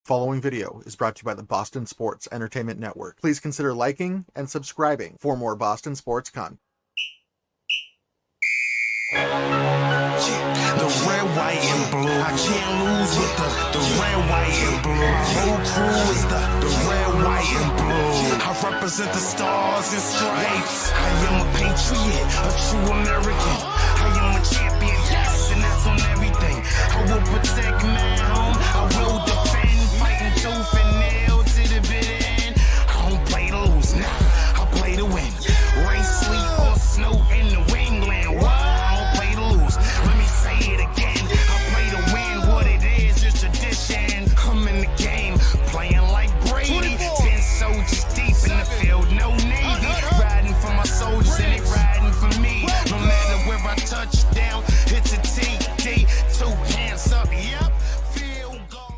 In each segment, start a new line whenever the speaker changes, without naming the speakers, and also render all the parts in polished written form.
Following video is brought to you by the Boston Sports Entertainment Network. Please consider liking and subscribing for more Boston sports content.
The red, white, and blue. I can't lose with the red, white, and blue. My whole crew is the red, white, and blue. I represent the stars and stripes. I am a patriot, a true American. I am a champion, yes, and that's on everything. I will protect my home. I will defend, fighting tooth and nail to the bitter end. I don't play to lose, nah, I play to win. Rain, sleet, or snow in the wingland. What? Let me say it again. I play to win. What it is tradition. I'm in the game, playing like Brady. 10 soldiers deep in the field, no Navy. Riding for my soldiers and they riding for me. No matter where I touch down, it's a TD. 2 hands up, yep. Field goal.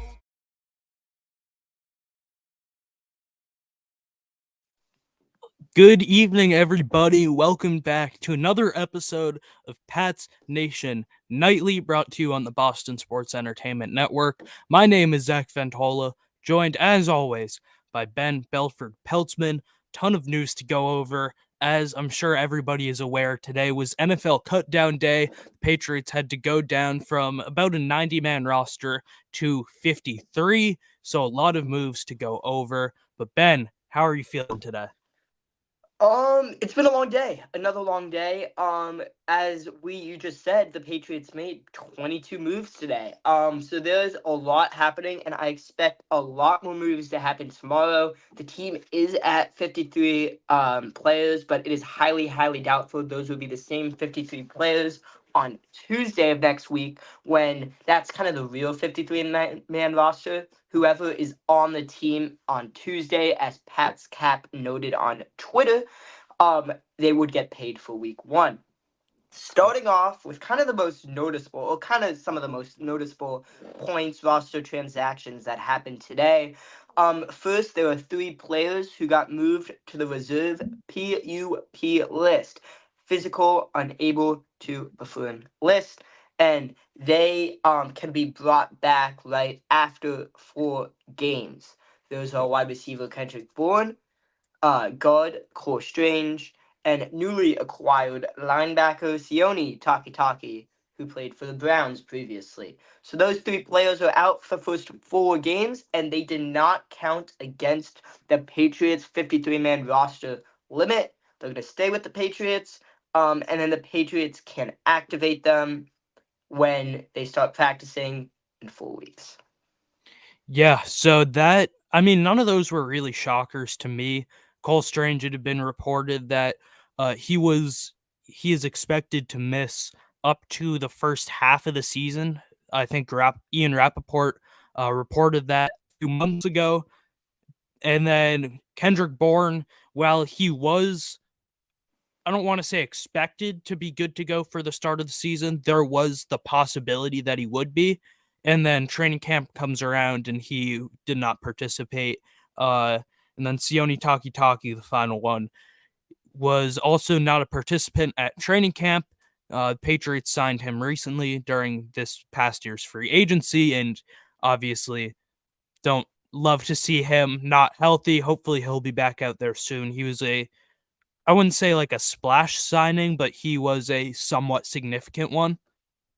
Good evening, everybody. Welcome back to another episode of Pats Nation Nightly, brought to you on the Boston Sports Entertainment Network. My name is Zach Ventola, joined as always by Ben Belford-Peltzman. Ton of news to go over. As I'm sure everybody is aware, today was NFL cutdown day. The Patriots had to go down from about a 90-man roster to 53, so a lot of moves to go over. But Ben, how are you feeling today?
It's been a long day. Another long day. As you just said, the Patriots made 22 moves today. So there's a lot happening, and I expect a lot more moves to happen tomorrow. The team is at 53 players, but it is highly, highly doubtful those will be the same 53 players on Tuesday of next week, when that's kind of the real 53-man roster. Whoever is on the team on Tuesday, as Pat's Cap noted on Twitter, they would get paid for week 1. Starting off with kind of the most noticeable, or kind of some of the most noticeable points, roster transactions that happened today. First, there were 3 players who got moved to the reserve PUP list. Physical, unable to perform list, and they can be brought back right after 4 games. Those are wide receiver Kendrick Bourne, guard Cole Strange, and newly acquired linebacker Sione Takitaki, who played for the Browns previously. So those 3 players are out for the first 4 games, and they did not count against the Patriots' 53-man roster limit. They're going to stay with the Patriots. And then the Patriots can activate them when they start practicing in 4 weeks.
Yeah, so none of those were really shockers to me. Cole Strange, it had been reported that he is expected to miss up to the first half of the season. I think Ian Rappaport reported that 2 months ago. And then Kendrick Bourne, while he was, I don't want to say expected to be good to go for the start of the season, there was the possibility that he would be. And then training camp comes around and he did not participate. And then Sione Takitaki, the final one, was also not a participant at training camp. Patriots signed him recently during this past year's free agency, and obviously don't love to see him not healthy. Hopefully he'll be back out there soon. He was I wouldn't say like a splash signing, but he was a somewhat significant one.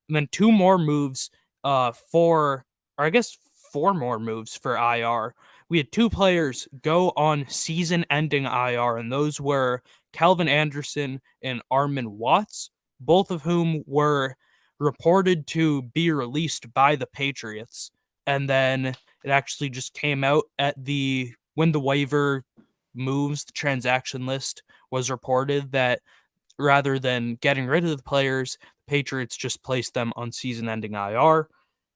And then 2 more moves four more moves for IR. We had 2 players go on season-ending IR, and those were Calvin Anderson and Armon Watts, both of whom were reported to be released by the Patriots. And then it actually just came out when the waiver moves, the transaction list was reported, that rather than getting rid of the players, the Patriots just placed them on season-ending IR.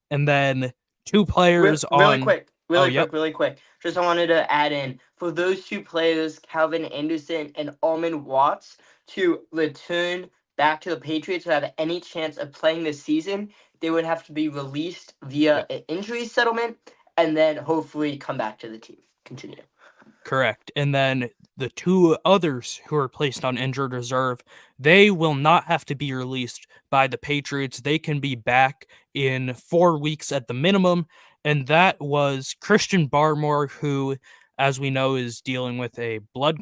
And then 2 players
really quick. Just I wanted to add in, for those 2 players, Calvin Anderson and Armon Watts, to return back to the Patriots to have any chance of playing this season, they would have to be released via an injury settlement and then hopefully come back to the team. Continue.
Correct. And then the 2 others who are placed on injured reserve, they will not have to be released by the Patriots. They can be back in 4 weeks at the minimum. and that was Christian Barmore, who, as we know, is dealing with blood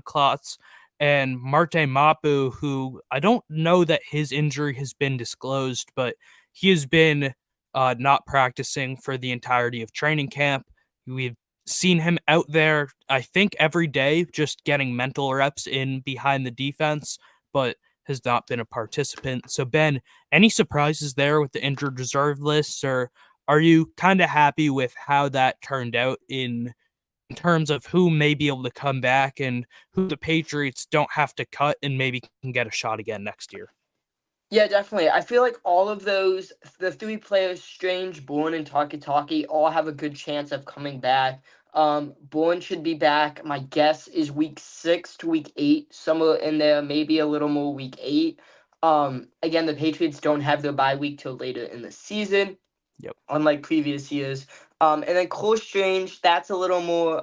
clots, and Marte Mapu, who I don't know that his injury has been disclosed, but he has been not practicing for the entirety of training camp. We've seen him out there, I think, every day, just getting mental reps in behind the defense, but has not been a participant. So, Ben, any surprises there with the injured reserve list, or are you kind of happy with how that turned out in terms of who may be able to come back and who the Patriots don't have to cut and maybe can get a shot again next year?
Yeah, definitely. I feel like all of those, the three players, Strange, Bourne, and Takitaki, all have a good chance of coming back. Bourne should be back. My guess is week 6 to week 8, somewhere in there, maybe a little more week 8. Again, the Patriots don't have their bye week till later in the season,
Yep.
unlike previous years. And then Cole Strange, that's a little more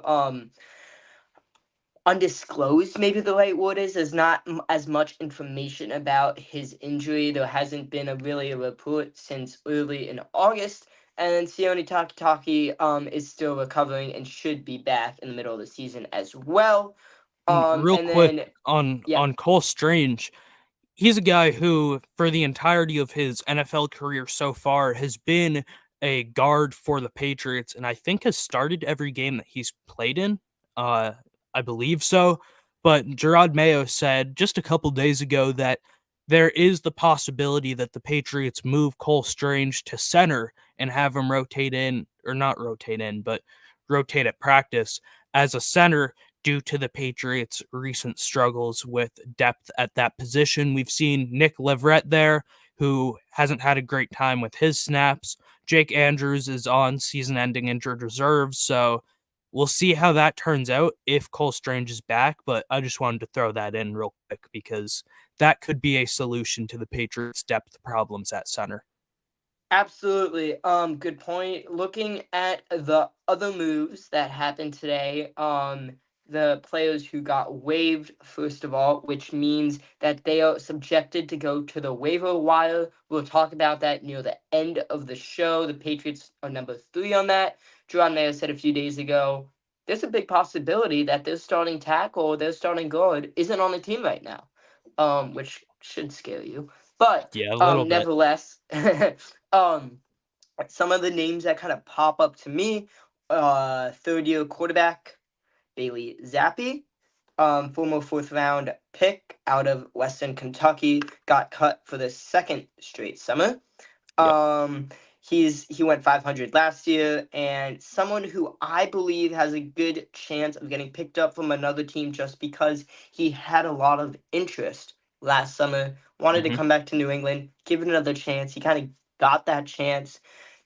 undisclosed, maybe the right word is. There's not as much information about his injury. There hasn't been a report since early in August. And then Sione Takitaki is still recovering and should be back in the middle of the season as well.
And real
And
quick
then yeah,
on Cole Strange, he's a guy who, for the entirety of his NFL career so far, has been a guard for the Patriots, and I think has started every game that he's played in. I believe so. But Gerard Mayo said just a couple days ago that there is the possibility that the Patriots move Cole Strange to center and have him rotate in, or not rotate in, but rotate at practice as a center due to the Patriots' recent struggles with depth at that position. We've seen Nick Leverett there, who hasn't had a great time with his snaps. Jake Andrews is on season-ending injured reserve, so we'll see how that turns out if Cole Strange is back, but I just wanted to throw that in real quick because that could be a solution to the Patriots' depth problems at center.
absolutely. Good point. Looking at the other moves that happened today, the players who got waived, first of all, which means that they are subjected to go to the waiver wire. We'll talk about that near the end of the show. The Patriots are number 3 on that. Jerron Mayo said a few days ago, there's a big possibility that their starting tackle, their starting guard, isn't on the team right now, which should scare you. But
Yeah, a little bit.
nevertheless, some of the names that kind of pop up to me, third-year quarterback Bailey Zappi, former 4th-round pick out of Western Kentucky, got cut for the second straight summer. He went 500 last year, and someone who I believe has a good chance of getting picked up from another team just because he had a lot of interest last summer, wanted to come back to New England, give it another chance. He kind of got that chance,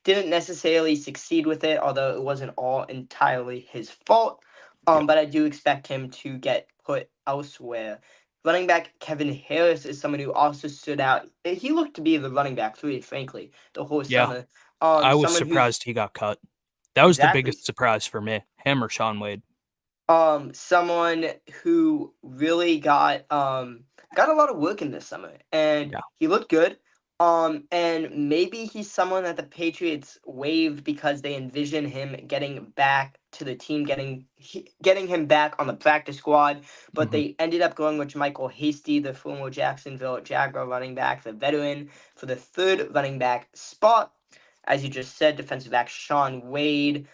didn't necessarily succeed with it, although it wasn't all entirely his fault. But I do expect him to get put elsewhere. Running back Kevin Harris is someone who also stood out. He looked to be the running back, frankly, the whole
Yeah,
summer.
I was
Someone who's
surprised he got cut. That was the
exactly
biggest surprise for me, him or Sean Wade.
someone who really got a lot of work in this summer, and
Yeah.
he looked good. And maybe he's someone that the Patriots waived because they envision him getting back to the team, getting him back on the practice squad. But they ended up going with Michael Hasty, the former Jacksonville Jaguar running back, the veteran, for the third running back spot. As you just said, defensive back Sean Wade,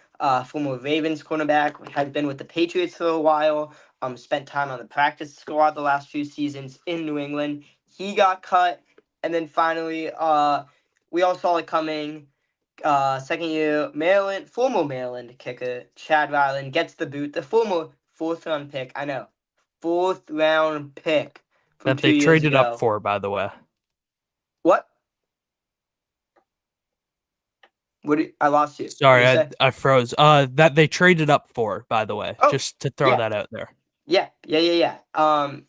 former Ravens cornerback, had been with the Patriots for a while, spent time on the practice squad the last few seasons in New England. He got cut. And then finally, we all saw it coming. Second year former Maryland kicker, Chad Ryland, gets the boot. The former 4th-round pick, I know. 4th-round pick from
That
2
they
years
traded
ago.
up for, by the way.
What? I lost you.
Sorry,
What did you say?
I froze. That they traded up for, by the way,
Oh,
just to throw
yeah.
that out there.
Yeah.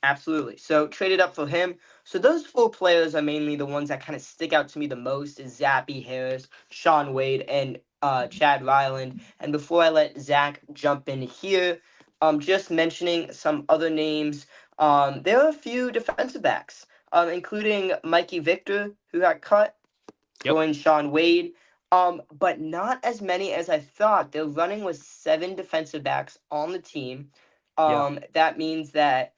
Absolutely. So traded up for him. So those 4 players are mainly the ones that kind of stick out to me the most is Zappy Harris, Sean Wade, and Chad Ryland. And before I let Zach jump in here, just mentioning some other names. There are a few defensive backs, including Mikey Victor, who got cut, joined Sean Wade. But not as many as I thought. They're running with 7 defensive backs on the team.
Yeah.
That means that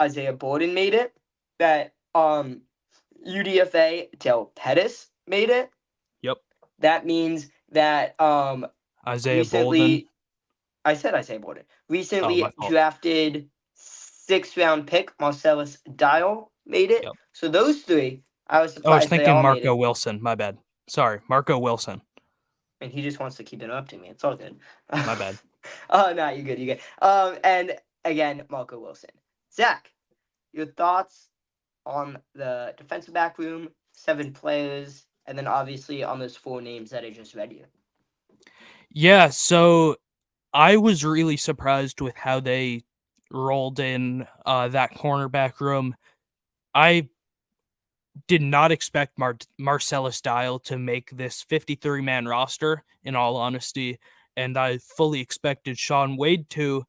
Isaiah Borden made it, that UDFA Del Pettis made it.
Yep.
That means that
Isaiah Bolden.
recently I said Isaiah Borden.
Oh,
Recently
my fault.
drafted 6th-round pick Marcellus Dial made it.
Yep.
So those 3, I was
I was
surprised they
thinking
all made
Marco
it.
Wilson. My bad. Sorry, Marco Wilson.
And he just wants to keep interrupting me. It's all good.
My bad.
Oh no, you're good. You're good. And again, Marco Wilson. Zach, your thoughts on the defensive back room, 7 players, and then obviously on those 4 names that I just read you.
Yeah, so I was really surprised with how they rolled in that cornerback room. I did not expect Marcellus Dial to make this 53-man roster, in all honesty, and I fully expected Shaun Wade to.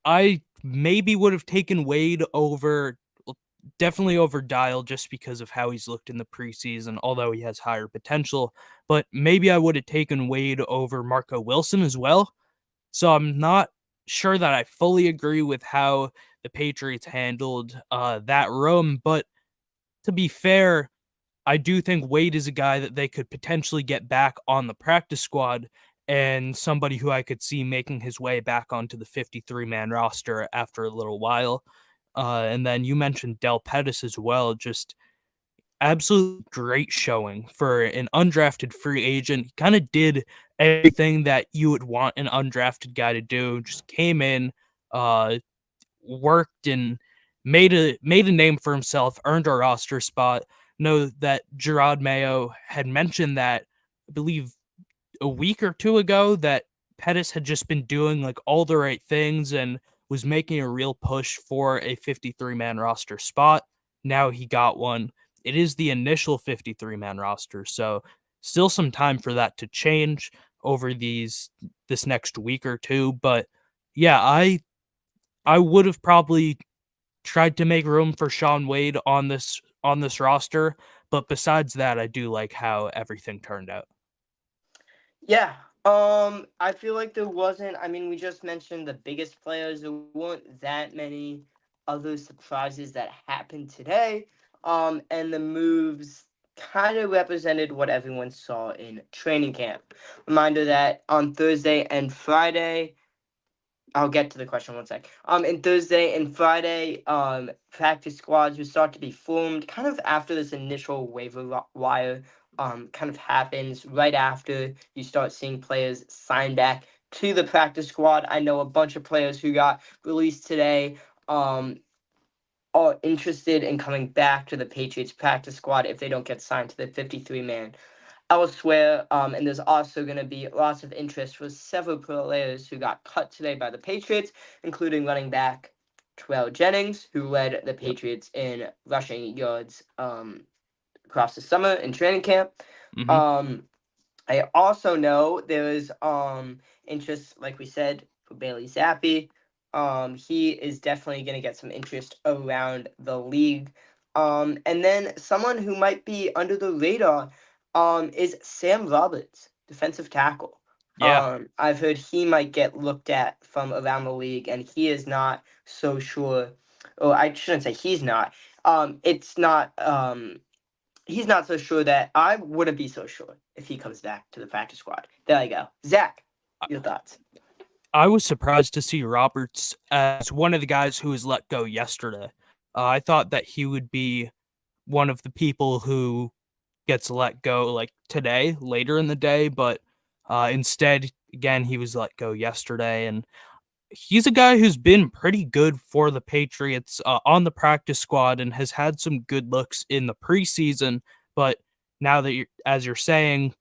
I maybe would have taken Wade definitely over Dial just because of how he's looked in the preseason, although he has higher potential, but maybe I would have taken Wade over Marco Wilson as well. So I'm not sure that I fully agree with how the Patriots handled that room, but to be fair, I do think Wade is a guy that they could potentially get back on the practice squad and somebody who I could see making his way back onto the 53-man roster after a little while. And then you mentioned Del Pettis as well, just absolutely great showing for an undrafted free agent. He kind of did everything that you would want an undrafted guy to do. Just came in, worked and made a name for himself, earned a roster spot. Know that Gerard Mayo had mentioned that, I believe, a week or 2 ago, that Pettis had just been doing like all the right things and was making a real push for a 53-man roster spot. Now he got one. It is the initial 53-man roster, so still some time for that to change over this next week or 2. But yeah, I would have probably tried to make room for Shaun Wade on this roster, but besides that, I do like how everything turned out.
Yeah. I feel like there wasn't. I mean, we just mentioned the biggest players. There weren't that many other surprises that happened today. And the moves kind of represented what everyone saw in training camp. Reminder that on Thursday and Friday, I'll get to the question one sec. In Thursday and Friday, practice squads will start to be formed kind of after this initial waiver wire kind of happens. Right after you start seeing players sign back to the practice squad. I know a bunch of players who got released today are interested in coming back to the Patriots practice squad if they don't get signed to the 53-man elsewhere. And there's also going to be lots of interest for several players who got cut today by the Patriots, including running back Terrell Jennings, who led the Patriots in rushing yards across the summer in training camp.
Mhm.
I also know there is interest, like we said, for Bailey Zappi. He is definitely going to get some interest around the league. And then someone who might be under the radar is Sam Roberts, defensive tackle.
Yeah.
I've heard he might get looked at from around the league, and he is not so sure. Or I shouldn't say he's not. It's not. He's not so sure that I wouldn't be so sure if he comes back to the practice squad. There you go. Zach, your thoughts?
I was surprised to see Roberts as one of the guys who was let go yesterday. I thought that he would be one of the people who gets let go like today, later in the day, but instead, again, he was let go yesterday, and he's a guy who's been pretty good for the Patriots on the practice squad and has had some good looks in the preseason, but now that as you're saying,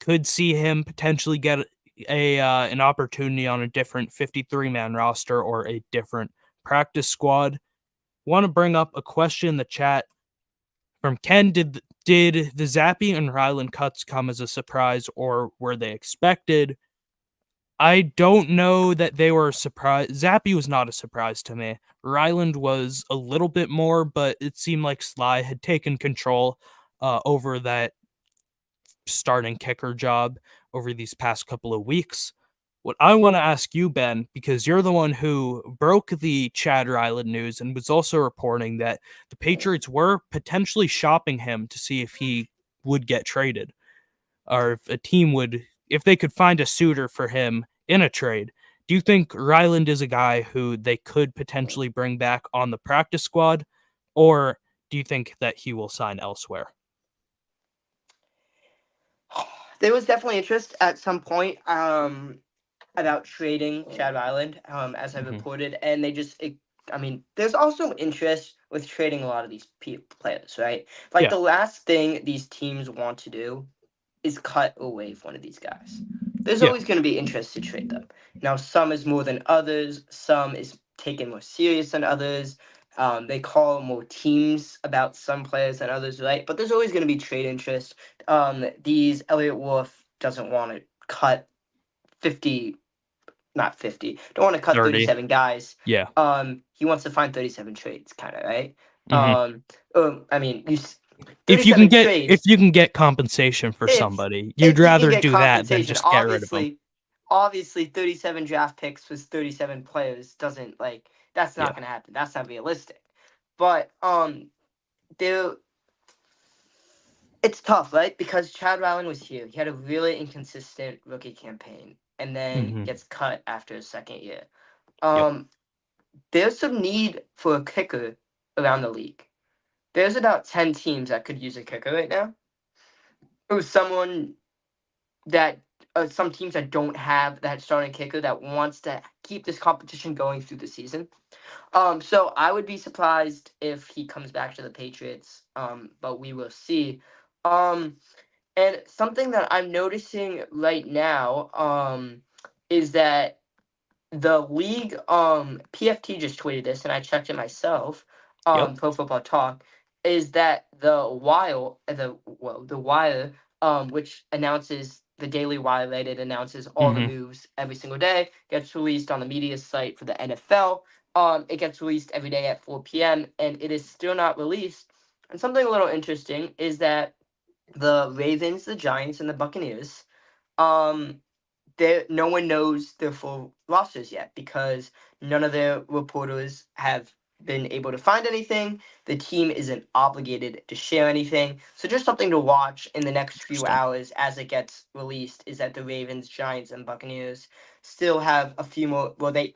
could see him potentially get an opportunity on a different 53-man roster or a different practice squad. Want to bring up a question in the chat from Ken. Did the Zappi and Ryland cuts come as a surprise, or were they expected? I don't know that they were a surprise. Zappi was not a surprise to me. Ryland was a little bit more, but it seemed like Sly had taken control over that starting kicker job over these past couple of weeks. What I want to ask you, Ben, because you're the one who broke the Chad Ryland news and was also reporting that the Patriots were potentially shopping him to see if he would get traded, or if a team would, if they could find a suitor for him in a trade. Do you think Ryland is a guy who they could potentially bring back on the practice squad, or do you think that he will sign elsewhere?
There was definitely interest at some point about trading Chad Ryland, as I
Mhm.
reported, and I mean, there's also interest with trading a lot of these players, right? Like
Yeah.
the last thing these teams want to do is cut away one of these guys. There's
Yeah.
always going to be interest to trade them. Now, some is more than others. Some is taken more serious than others. They call more teams about some players than others, right? But there's always going to be trade interest. These Elliot Wolf doesn't want to cut 50, not 50, don't want to cut
30.
37 guys.
Yeah.
He wants to find 37 trades, kind of, right?
Mhm.
I mean,
If you can
37
get
trades.
compensation for
If
somebody, you'd
if you can
rather
get
do that than
compensation,
just get rid of them.
obviously 37 draft picks with 37 players doesn't that's
Yeah.
not gonna happen. That's not realistic. But there it's tough, right? Because Chad Ryland was here. He had a really inconsistent rookie campaign and then
Mhm.
gets cut after his second year.
Yep.
There's some need for a kicker around the league. There's about 10 teams that could use a kicker right now. Or someone that some teams that don't have that starting kicker that wants to keep this competition going through the season. So I would be surprised if he comes back to the Patriots. But we will see. Um, and something that I'm noticing right now, is that the league, PFT just tweeted this, and I checked it myself.
Yep.
Pro Football Talk, is that the Wire, which announces the Daily Wire, right? It announces all the
Mhm.
moves every single day. Gets released on the media site for the NFL. It gets released every day at 4 p.m. and it is still not released. And something a little interesting is that the Ravens, the Giants, and the Buccaneers, um, no one knows their full rosters yet because none of their reporters have been able to find anything. The team isn't obligated to share anything. So just something to watch in the next few
Interesting.
hours as it gets released is that the Ravens, Giants, and Buccaneers still have a few more. Well, the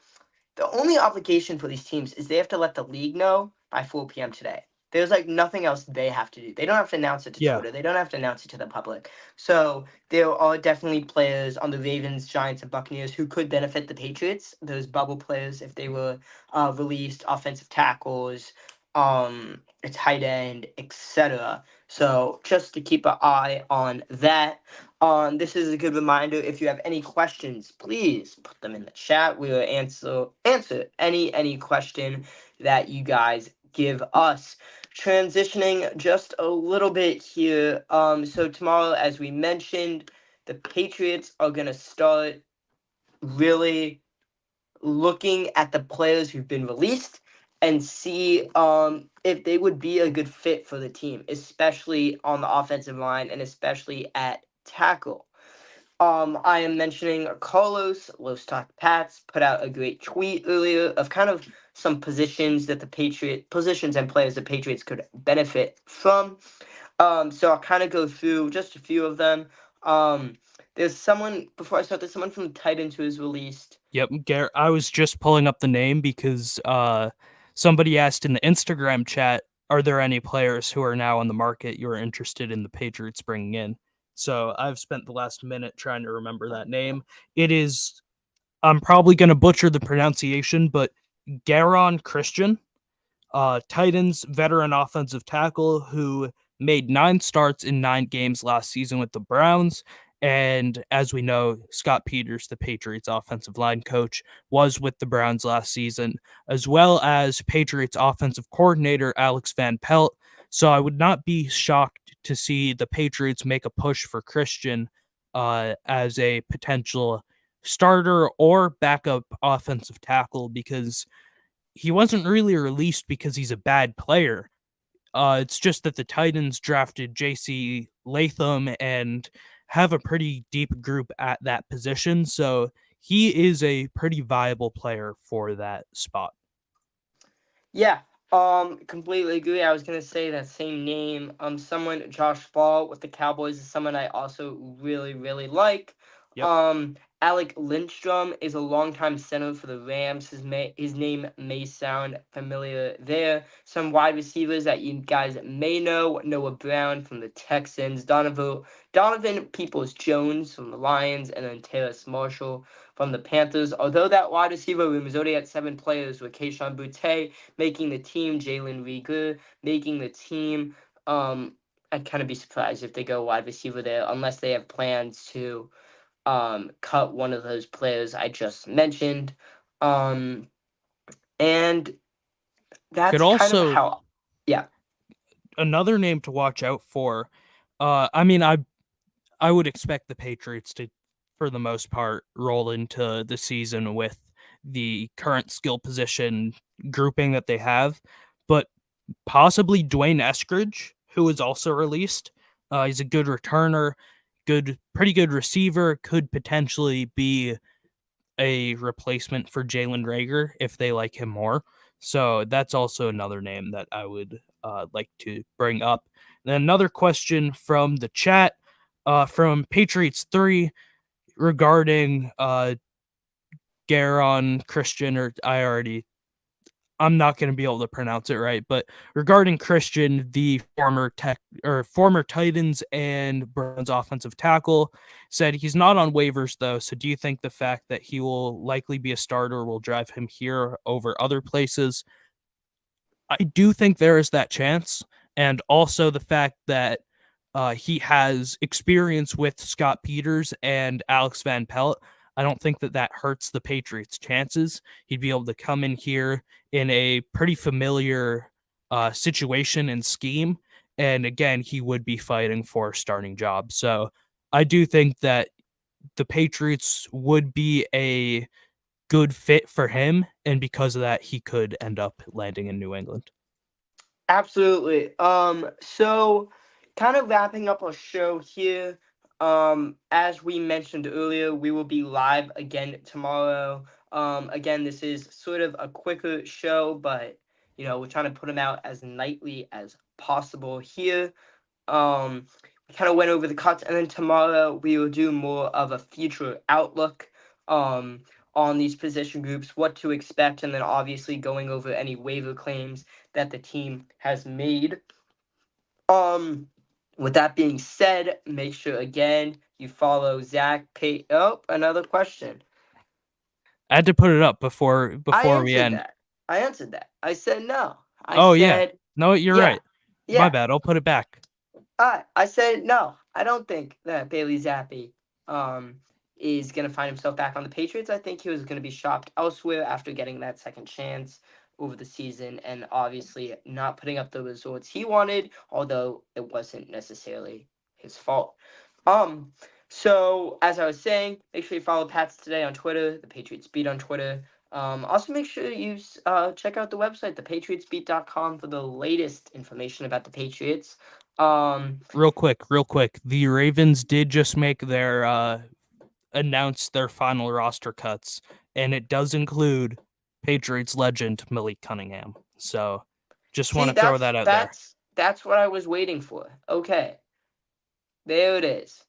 only obligation for these teams is they have to let the league know by 4 p.m. today. There's nothing else they have to do. They don't have to announce it to
Yeah.
Twitter. They don't have to announce it to the public. So there are definitely players on the Ravens, Giants, and Buccaneers who could benefit the Patriots. Those bubble players, if they were released, offensive tackles, a tight end, etc. So just to keep an eye on that. This is a good reminder. If you have any questions, please put them in the chat. We will answer any question that you guys give us. Transitioning just a little bit here. So tomorrow, as we mentioned, the Patriots are gonna start really looking at the players who've been released and see if they would be a good fit for the team, especially on the offensive line and especially at tackle. I am mentioning Carlos Los Talk Pats put out a great tweet earlier of kind of some positions that positions and players the Patriots could benefit from. So I'll kind of go through just a few of them. There's someone before I start. There's someone from the Titans who was released.
Yep. I was just pulling up the name because somebody asked in the Instagram chat, "Are there any players who are now on the market you are interested in the Patriots bringing in?" So I've spent the last minute trying to remember that name. It is. I'm probably going to butcher the pronunciation, but Garon Christian, Titans veteran offensive tackle who made 9 starts in 9 games last season with the Browns. And as we know, Scott Peters, the Patriots offensive line coach, was with the Browns last season, as well as Patriots offensive coordinator Alex Van Pelt. So I would not be shocked to see the Patriots make a push for Christian as a potential starter or backup offensive tackle, because he wasn't really released because he's a bad player. It's just that the Titans drafted J.C. Latham and have a pretty deep group at that position, so he is a pretty viable player for that spot.
Yeah, completely agree. I was gonna say that same name. Someone Josh Ball with the Cowboys is someone I also really, really like.
Yep.
Alec Lindstrom is a longtime center for the Rams. His name may sound familiar there. Some wide receivers that you guys may know: Noah Brown from the Texans, Donovan Peoples-Jones from the Lions, and then Terrace Marshall from the Panthers. Although that wide receiver room is already at 7 players, with Kayshon Boutte making the team, Jalen Reagor making the team. I'd kind of be surprised if they go wide receiver there, unless they have plans to cut one of those players I just mentioned. And that's
Could
kind of
also
how. Yeah.
another name to watch out for. I would expect the Patriots to, for the most part, roll into the season with the current skill position grouping that they have, but possibly Dwayne Eskridge, who is also released. He's a good returner, pretty good receiver, could potentially be a replacement for Jalen Reagor if they like him more. So that's also another name that I would like to bring up. Then another question from the chat from Patriots 3 regarding Garon Christian, or I'm not going to be able to pronounce it right, but regarding Christian, the former Titans and Browns offensive tackle, said he's not on waivers though. So do you think the fact that he will likely be a starter will drive him here over other places? I do think there is that chance, and also the fact that he has experience with Scott Peters and Alex Van Pelt. I don't think that hurts the Patriots' chances. He'd be able to come in here in a pretty familiar situation and scheme. And again, he would be fighting for a starting job. So I do think that the Patriots would be a good fit for him. And because of that, he could end up landing in New England.
Absolutely. So kind of wrapping up our show here. As we mentioned earlier, we will be live again tomorrow. Again, this is sort of a quicker show, but we're trying to put them out as nightly as possible here. We kind of went over the cuts, and then tomorrow we will do more of a future outlook on these position groups, what to expect, and then obviously going over any waiver claims that the team has made. With that being said, make sure again you follow Zach. Another question.
I had to put it up before we end.
I answered that. I said no.
Yeah. No, you're right. Yeah. My bad. I'll put it back.
I said no. I don't think that Bailey Zappi is going to find himself back on the Patriots. I think he was going to be shopped elsewhere after getting that second chance over the season and obviously not putting up the results he wanted, although it wasn't necessarily his fault. So as I was saying, make sure you follow Pats Today on Twitter, the Patriots Beat on Twitter. Also make sure you check out the website, thepatriotsbeat.com, for the latest information about the Patriots.
Real quick, the Ravens did just make their announce their final roster cuts, and it does include Patriots legend Malik Cunningham. So just want to throw that out there.
That's what I was waiting for. Okay. There it is.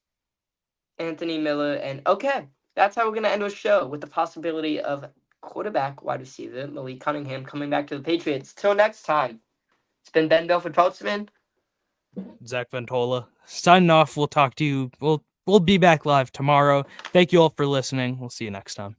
Anthony Miller. And okay, that's how we're going to end our show, with the possibility of quarterback, wide receiver Malik Cunningham coming back to the Patriots. Till next time, it's been Ben Belford-Peltzman.
Zach Ventola signing off. We'll talk to you. We'll be back live tomorrow. Thank you all for listening. We'll see you next time.